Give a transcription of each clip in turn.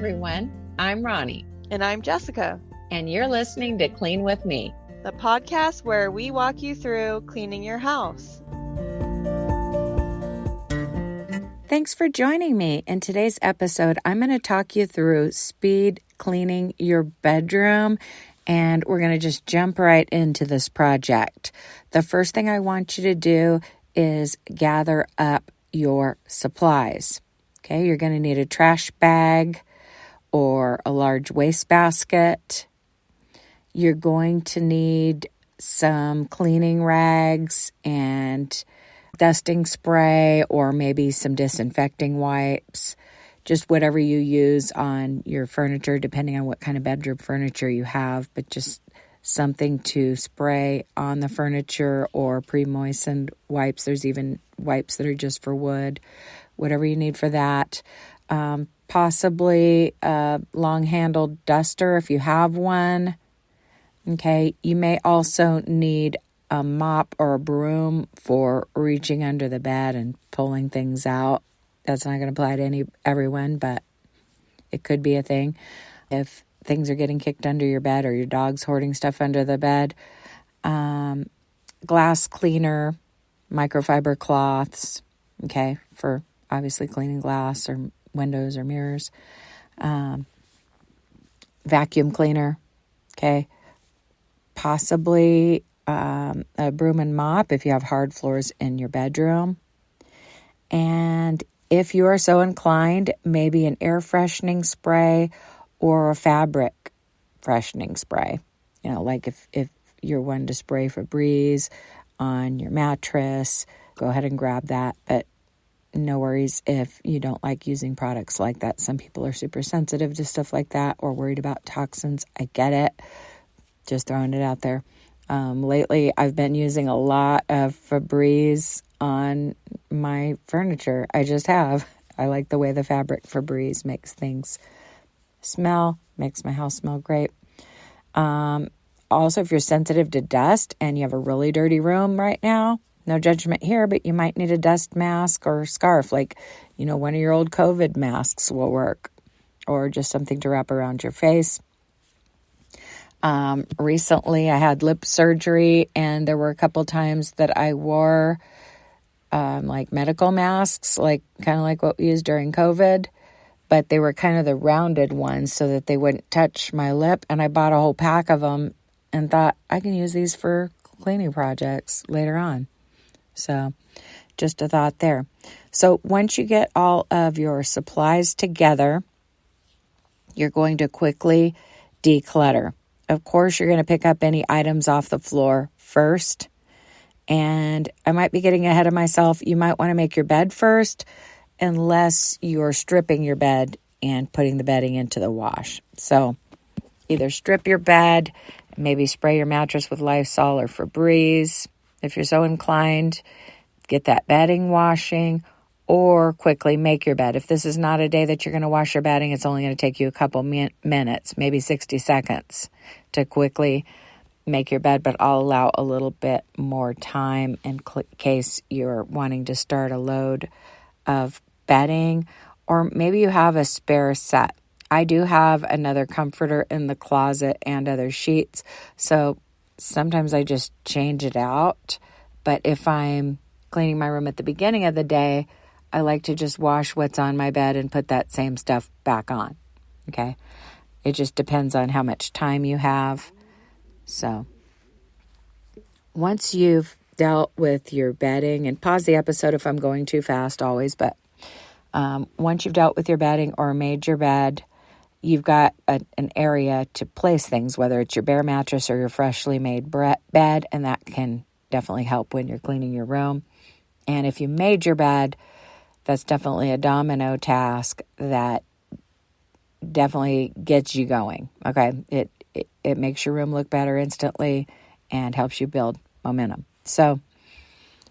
everyone. I'm Ronnie. And I'm Jessica. And you're listening to Clean With Me, the podcast where we walk you through cleaning your house. Thanks for joining me. In today's episode, I'm going to talk you through speed cleaning your bedroom, and we're going to just jump right into this project. The first thing I want you to do is gather up your supplies. Okay, you're going to need a trash bag or a large wastebasket. You're going to need some cleaning rags and dusting spray, or maybe some disinfecting wipes, just whatever you use on your furniture, depending on what kind of bedroom furniture you have, but just something to spray on the furniture, or pre-moistened wipes. There's even wipes that are just for wood, whatever you need for that. Possibly a long-handled duster if you have one. Okay, you may also need a mop or a broom for reaching under the bed and pulling things out. That's not going to apply to everyone, but it could be a thing. If things are getting kicked under your bed or your dog's hoarding stuff under the bed, glass cleaner, microfiber cloths, okay, for obviously cleaning glass or windows or mirrors. Vacuum cleaner, okay. Possibly a broom and mop if you have hard floors in your bedroom. And if you are so inclined, maybe an air freshening spray or a fabric freshening spray. You know, like if you're one to spray Febreze on your mattress, go ahead and grab that. But no worries if you don't like using products like that. Some people are super sensitive to stuff like that or worried about toxins. I get it. Just throwing it out there. Lately, I've been using a lot of Febreze on my furniture. I just have. I like the way the fabric Febreze makes things smell, makes my house smell great. Also, if you're sensitive to dust and you have a really dirty room right now, no judgment here, but you might need a dust mask or scarf. Like, one of your old COVID masks will work, or just something to wrap around your face. Recently I had lip surgery, and there were a couple times that I wore like medical masks, like kind of like what we used during COVID, but they were kind of the rounded ones so that they wouldn't touch my lip. And I bought a whole pack of them and thought I can use these for cleaning projects later on. So just a thought there. So once you get all of your supplies together, you're going to quickly declutter. Of course, you're going to pick up any items off the floor first. And I might be getting ahead of myself. You might want to make your bed first, unless you're stripping your bed and putting the bedding into the wash. So either strip your bed, maybe spray your mattress with Lysol or Febreze. If you're so inclined, get that bedding washing, or quickly make your bed. If this is not a day that you're going to wash your bedding, it's only going to take you a couple minutes, maybe 60 seconds to quickly make your bed, but I'll allow a little bit more time in case you're wanting to start a load of bedding, or maybe you have a spare set. I do have another comforter in the closet and other sheets, so sometimes I just change it out. But if I'm cleaning my room at the beginning of the day, I like to just wash what's on my bed and put that same stuff back on. Okay? It just depends on how much time you have. So once you've dealt with your bedding, and pause the episode if I'm going too fast always, but once you've dealt with your bedding or made your bed, you've got an area to place things, whether it's your bare mattress or your freshly made bed, and that can definitely help when you're cleaning your room. And if you made your bed, that's definitely a domino task that definitely gets you going. Okay, it makes your room look better instantly and helps you build momentum. So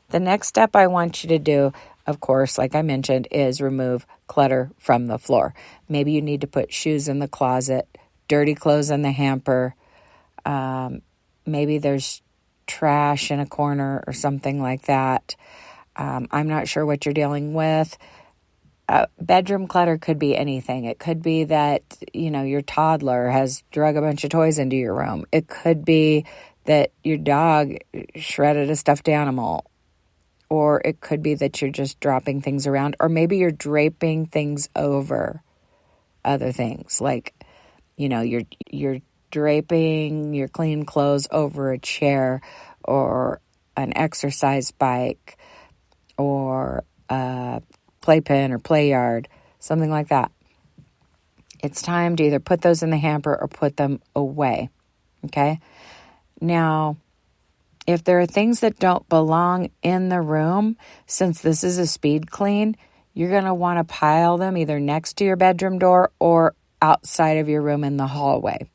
the next step I want you to do, of course, like I mentioned, is remove clutter from the floor. Maybe you need to put shoes in the closet, dirty clothes in the hamper. Maybe there's trash in a corner or something like that. I'm not sure what you're dealing with. bedroom clutter could be anything. It could be that, your toddler has drug a bunch of toys into your room. It could be that your dog shredded a stuffed animal. Or it could be that you're just dropping things around. Or maybe you're draping things over other things. Like, you're draping your clean clothes over a chair or an exercise bike or a playpen or play yard, something like that. It's time to either put those in the hamper or put them away. Okay? Now, if there are things that don't belong in the room, since this is a speed clean, you're going to want to pile them either next to your bedroom door or outside of your room in the hallway.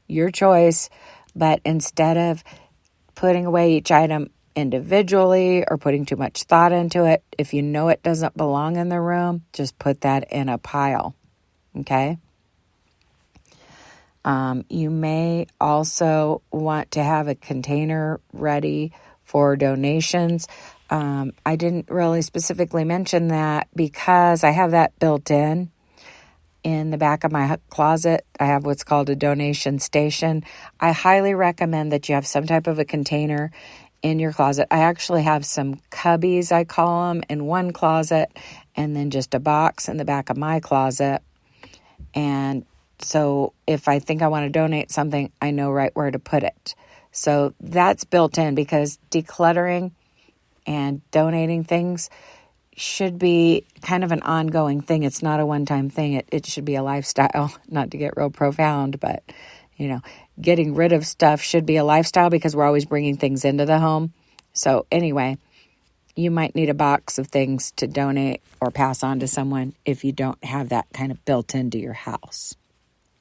Your choice, but instead of putting away each item individually or putting too much thought into it, if you know it doesn't belong in the room, just put that in a pile, okay? You may also want to have a container ready for donations. I didn't really specifically mention that because I have that built in the back of my closet. I have what's called a donation station. I highly recommend that you have some type of a container in your closet. I actually have some cubbies, I call them, in one closet, and then just a box in the back of my closet. And so if I think I want to donate something, I know right where to put it. So that's built in because decluttering and donating things should be kind of an ongoing thing. It's not a one-time thing. It should be a lifestyle, not to get real profound, but, getting rid of stuff should be a lifestyle because we're always bringing things into the home. So anyway, you might need a box of things to donate or pass on to someone if you don't have that kind of built into your house.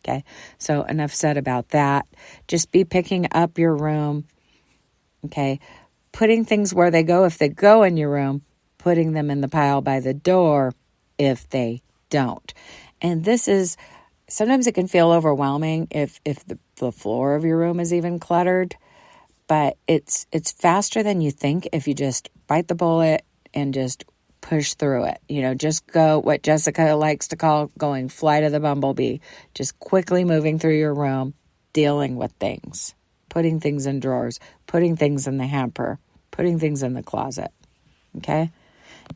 Okay, so enough said about that. Just be picking up your room, okay? Putting things where they go if they go in your room, putting them in the pile by the door if they don't. And this is, sometimes it can feel overwhelming if the floor of your room is even cluttered, but it's faster than you think if you just bite the bullet and just push through it. Just go what Jessica likes to call going flight of the bumblebee. Just quickly moving through your room, dealing with things, putting things in drawers, putting things in the hamper, putting things in the closet. Okay?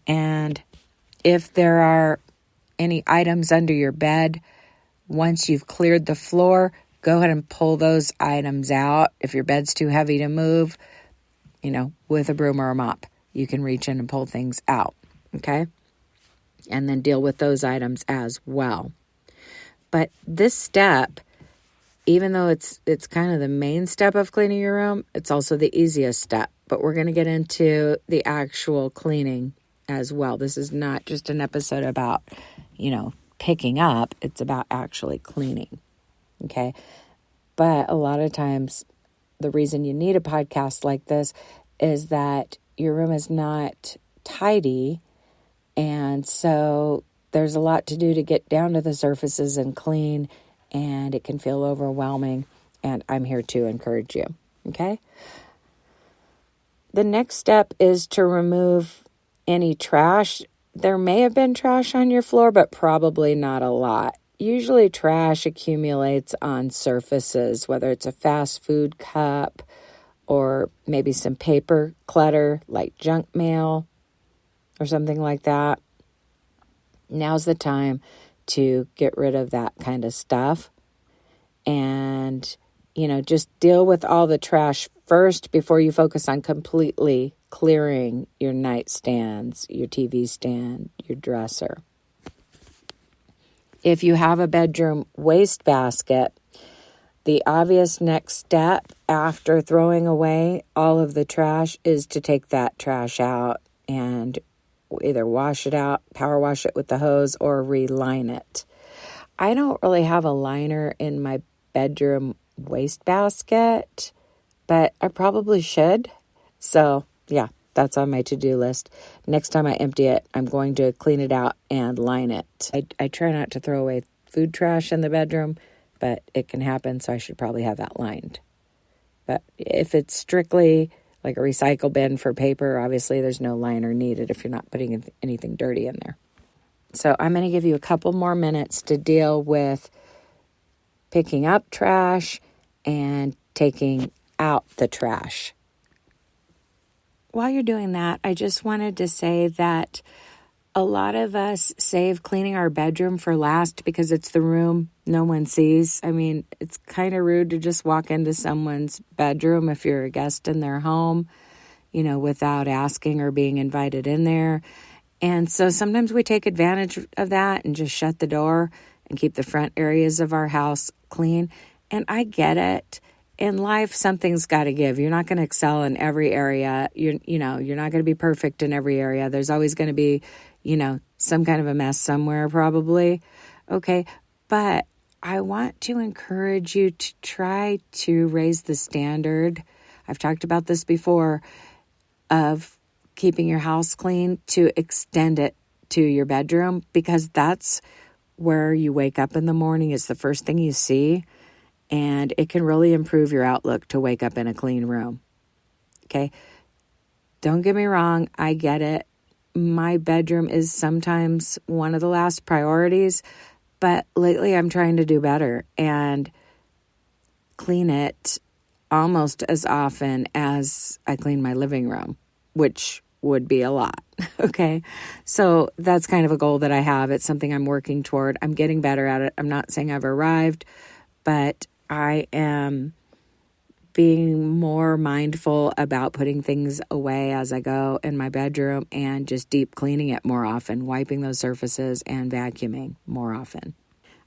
And if there are any items under your bed, once you've cleared the floor, go ahead and pull those items out. If your bed's too heavy to move, with a broom or a mop, you can reach in and pull things out. Okay? And then deal with those items as well. But this step, even though it's kind of the main step of cleaning your room, it's also the easiest step. But we're going to get into the actual cleaning as well. This is not just an episode about, picking up. It's about actually cleaning. Okay? But a lot of times, the reason you need a podcast like this is that your room is not tidy. And so there's a lot to do to get down to the surfaces and clean, and it can feel overwhelming, and I'm here to encourage you, okay? The next step is to remove any trash. There may have been trash on your floor, but probably not a lot. Usually trash accumulates on surfaces, whether it's a fast food cup or maybe some paper clutter like junk mail or something like that. Now's the time to get rid of that kind of stuff and, just deal with all the trash first before you focus on completely clearing your nightstands, your TV stand, your dresser. If you have a bedroom wastebasket, the obvious next step after throwing away all of the trash is to take that trash out and either wash it out, power wash it with the hose, or reline it. I don't really have a liner in my bedroom wastebasket, but I probably should. So, yeah, that's on my to-do list. Next time I empty it, I'm going to clean it out and line it. I try not to throw away food trash in the bedroom, but it can happen, so I should probably have that lined. But if it's strictly like a recycle bin for paper, obviously there's no liner needed if you're not putting anything dirty in there. So I'm going to give you a couple more minutes to deal with picking up trash and taking out the trash. While you're doing that, I just wanted to say that a lot of us save cleaning our bedroom for last because it's the room no one sees. I mean, it's kind of rude to just walk into someone's bedroom if you're a guest in their home, without asking or being invited in there. And so sometimes we take advantage of that and just shut the door and keep the front areas of our house clean. And I get it. In life, something's got to give. You're not going to excel in every area. You're not going to be perfect in every area. There's always going to be, some kind of a mess somewhere probably. Okay. But I want to encourage you to try to raise the standard. I've talked about this before, of keeping your house clean, to extend it to your bedroom, because that's where you wake up in the morning. It's the first thing you see. And it can really improve your outlook to wake up in a clean room. Okay? Don't get me wrong. I get it. My bedroom is sometimes one of the last priorities, but lately I'm trying to do better and clean it almost as often as I clean my living room, which would be a lot. Okay? So that's kind of a goal that I have. It's something I'm working toward. I'm getting better at it. I'm not saying I've arrived, but I am being more mindful about putting things away as I go in my bedroom and just deep cleaning it more often, wiping those surfaces and vacuuming more often.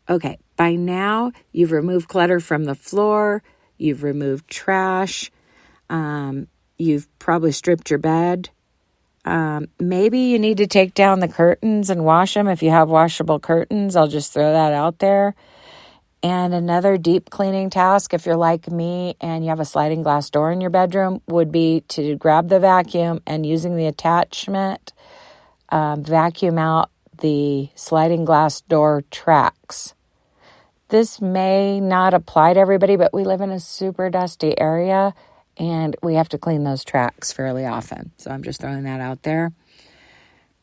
Okay, by now you've removed clutter from the floor, you've removed trash, you've probably stripped your bed. Maybe you need to take down the curtains and wash them if you have washable curtains. I'll just throw that out there. And another deep cleaning task, if you're like me and you have a sliding glass door in your bedroom, would be to grab the vacuum and, using the attachment, vacuum out the sliding glass door tracks. This may not apply to everybody, but we live in a super dusty area and we have to clean those tracks fairly often. So I'm just throwing that out there.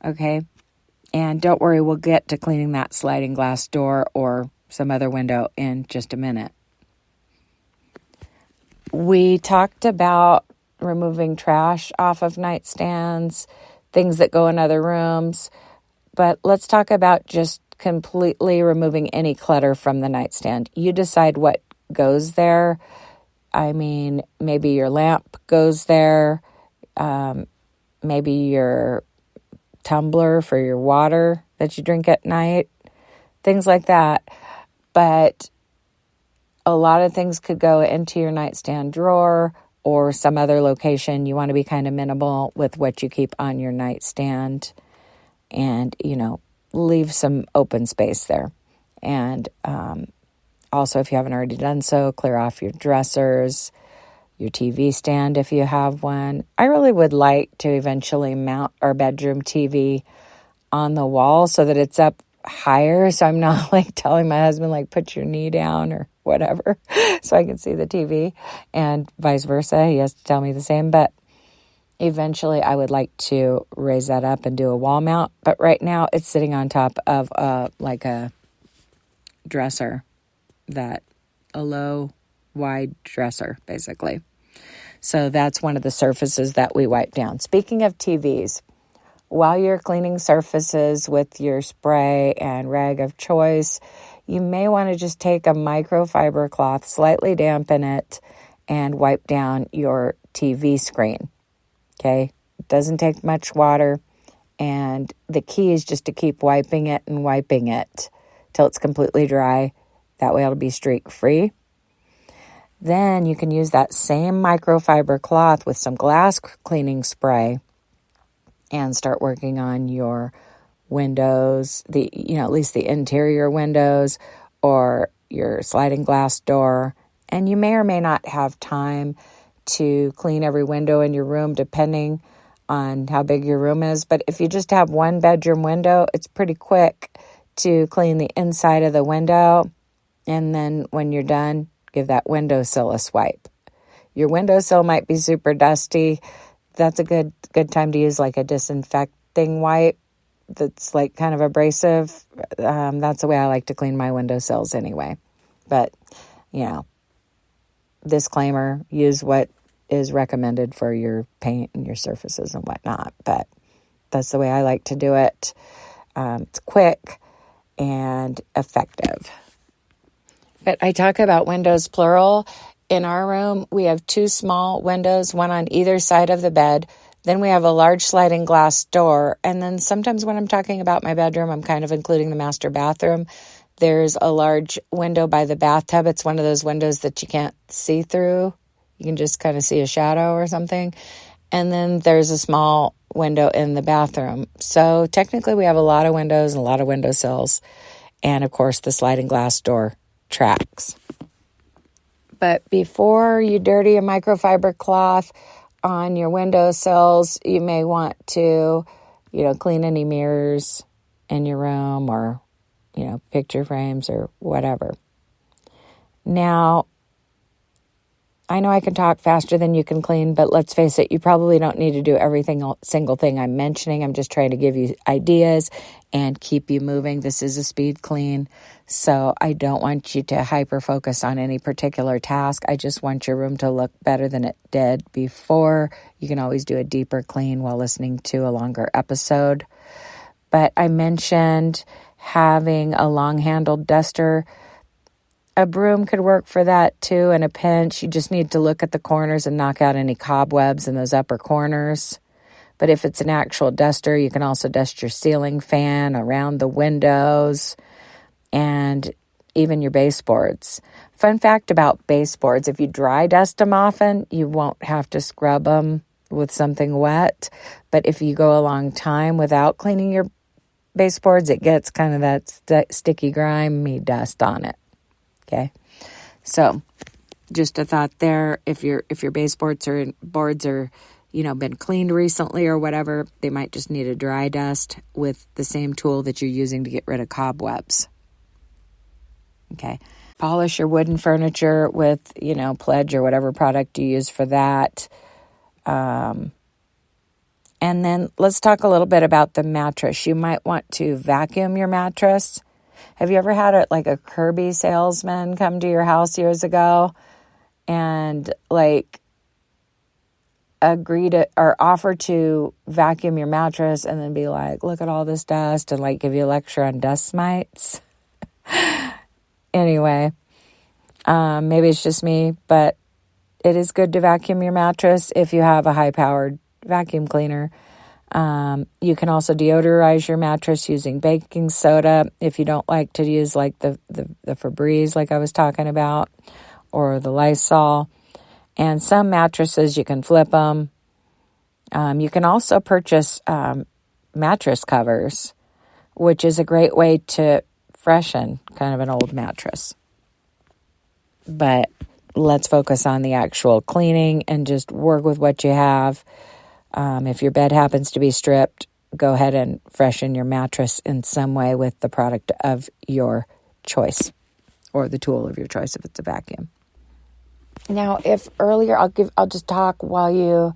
Okay. And don't worry, we'll get to cleaning that sliding glass door or some other window in just a minute. We talked about removing trash off of nightstands, things that go in other rooms, but let's talk about just completely removing any clutter from the nightstand. You decide what goes there. I mean, maybe your lamp goes there, maybe your tumbler for your water that you drink at night, things like that. But a lot of things could go into your nightstand drawer or some other location. You want to be kind of minimal with what you keep on your nightstand and, leave some open space there. And also, if you haven't already done so, clear off your dressers, your TV stand if you have one. I really would like to eventually mount our bedroom TV on the wall so that it's up higher, so I'm not telling my husband put your knee down or whatever so I can see the TV, and vice versa. He has to tell me the same, but eventually I would like to raise that up and do a wall mount, but right now it's sitting on top of a dresser, a low wide dresser basically. So that's one of the surfaces that we wipe down. Speaking of TVs, while you're cleaning surfaces with your spray and rag of choice, you may want to just take a microfiber cloth, slightly dampen it, and wipe down your TV screen. Okay? It doesn't take much water, and the key is just to keep wiping it till it's completely dry. That way it'll be streak-free. Then you can use that same microfiber cloth with some glass cleaning spray and start working on your windows, at least the interior windows or your sliding glass door. And you may or may not have time to clean every window in your room depending on how big your room is. But if you just have one bedroom window, it's pretty quick to clean the inside of the window. And then when you're done, give that windowsill a swipe. Your windowsill might be super dusty. That's a good time to use a disinfecting wipe that's like kind of abrasive, that's the way I like to clean my windowsills anyway. But, disclaimer, use what is recommended for your paint and your surfaces and whatnot. But that's the way I like to do it. It's quick and effective. But I talk about windows plural. In our room, we have 2 small windows, one on either side of the bed. Then we have a large sliding glass door. And then sometimes when I'm talking about my bedroom, I'm kind of including the master bathroom. There's a large window by the bathtub. It's one of those windows that you can't see through. You can just kind of see a shadow or something. And then there's a small window in the bathroom. So technically we have a lot of windows and a lot of windowsills. And of course the sliding glass door tracks. But before you dirty a microfiber cloth on your windowsills, you may want to, clean any mirrors in your room or, picture frames or whatever. Now, I know I can talk faster than you can clean, but let's face it, you probably don't need to do single thing I'm mentioning. I'm just trying to give you ideas and keep you moving. This is a speed clean, so I don't want you to hyper-focus on any particular task. I just want your room to look better than it did before. You can always do a deeper clean while listening to a longer episode. But I mentioned having a long-handled duster. A broom could work for that too in a pinch. You just need to look at the corners and knock out any cobwebs in those upper corners. But if it's an actual duster, you can also dust your ceiling fan, around the windows, and even your baseboards. Fun fact about baseboards, if you dry dust them often, you won't have to scrub them with something wet. But if you go a long time without cleaning your baseboards, it gets kind of that sticky, grimy dust on it. Okay, so just a thought there. If your baseboards are been cleaned recently or whatever, they might just need a dry dust with the same tool that you're using to get rid of cobwebs. Okay, polish your wooden furniture with Pledge or whatever product you use for that. And then let's talk a little bit about the mattress. You might want to vacuum your mattress. Have you ever had a Kirby salesman come to your house years ago and agree to or offer to vacuum your mattress and then be like, look at all this dust, and give you a lecture on dust mites? Anyway, maybe it's just me, but it is good to vacuum your mattress if you have a high-powered vacuum cleaner. You can also deodorize your mattress using baking soda if you don't like to use the Febreze like I was talking about, or the Lysol. And some mattresses, you can flip them. You can also purchase mattress covers, which is a great way to freshen kind of an old mattress. But let's focus on the actual cleaning and just work with what you have. If your bed happens to be stripped, go ahead and freshen your mattress in some way with the product of your choice or the tool of your choice if it's a vacuum. Now, if earlier, I'll just talk while you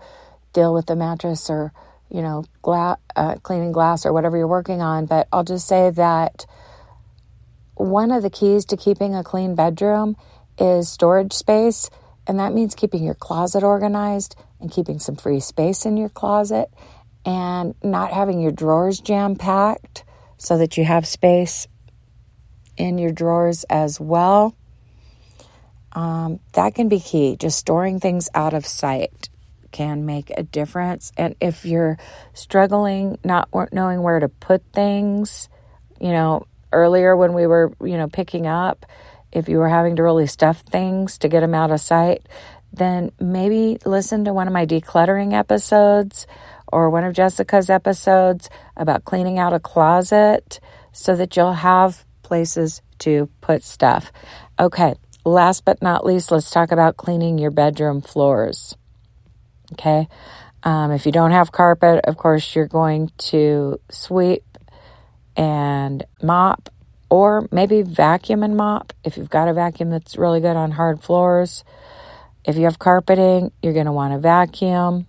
deal with the mattress or, cleaning glass or whatever you're working on. But I'll just say that one of the keys to keeping a clean bedroom is storage space. And that means keeping your closet organized and keeping some free space in your closet and not having your drawers jam-packed so that you have space in your drawers as well. That can be key. Just storing things out of sight can make a difference. And if you're struggling, not knowing where to put things, earlier when we were, picking up, if you were having to really stuff things to get them out of sight, then maybe listen to one of my decluttering episodes or one of Jessica's episodes about cleaning out a closet so that you'll have places to put stuff. Okay, last but not least, let's talk about cleaning your bedroom floors. Okay, if you don't have carpet, of course, you're going to sweep and mop, or maybe vacuum and mop if you've got a vacuum that's really good on hard floors. If you have carpeting, you're going to want to vacuum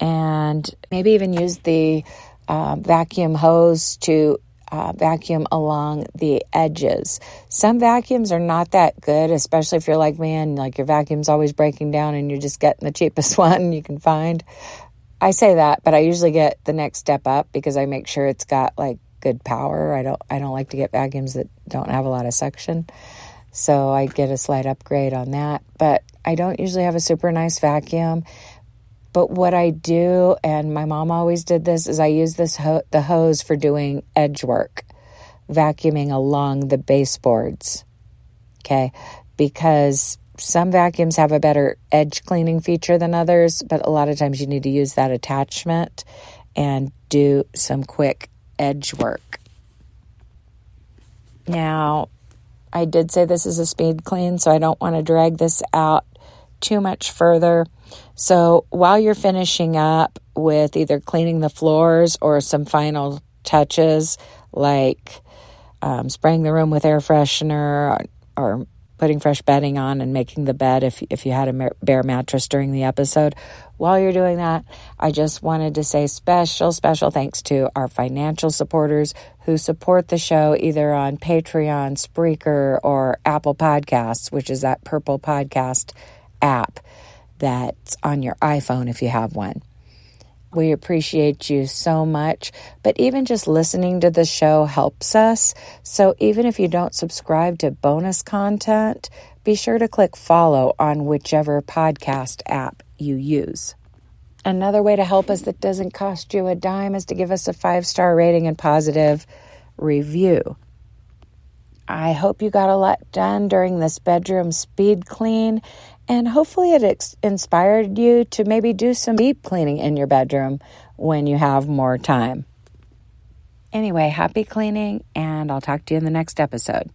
and maybe even use the vacuum hose to vacuum along the edges. Some vacuums are not that good, especially if you're like me and like your vacuum's always breaking down and you're just getting the cheapest one you can find. I say that, but I usually get the next step up because I make sure it's got like good power. I don't like to get vacuums that don't have a lot of suction. So I get a slight upgrade on that, but I don't usually have a super nice vacuum. But what I do, and my mom always did this, is I use the hose for doing edge work, vacuuming along the baseboards, okay? Because some vacuums have a better edge cleaning feature than others, but a lot of times you need to use that attachment and do some quick edge work. Now, I did say this is a speed clean, so I don't want to drag this out too much further. So while you're finishing up with either cleaning the floors or some final touches like spraying the room with air freshener or putting fresh bedding on and making the bed if you had a bare mattress during the episode, while you're doing that, I just wanted to say special thanks to our financial supporters who support the show either on Patreon, Spreaker, or Apple Podcasts, which is that purple podcast app that's on your iPhone if you have one. We appreciate you so much, but even just listening to the show helps us. So even if you don't subscribe to bonus content, be sure to click follow on whichever podcast app you use. Another way to help us that doesn't cost you a dime is to give us a 5-star rating and positive review. I hope you got a lot done during this bedroom speed clean, and hopefully it inspired you to maybe do some deep cleaning in your bedroom when you have more time. Anyway, happy cleaning, and I'll talk to you in the next episode.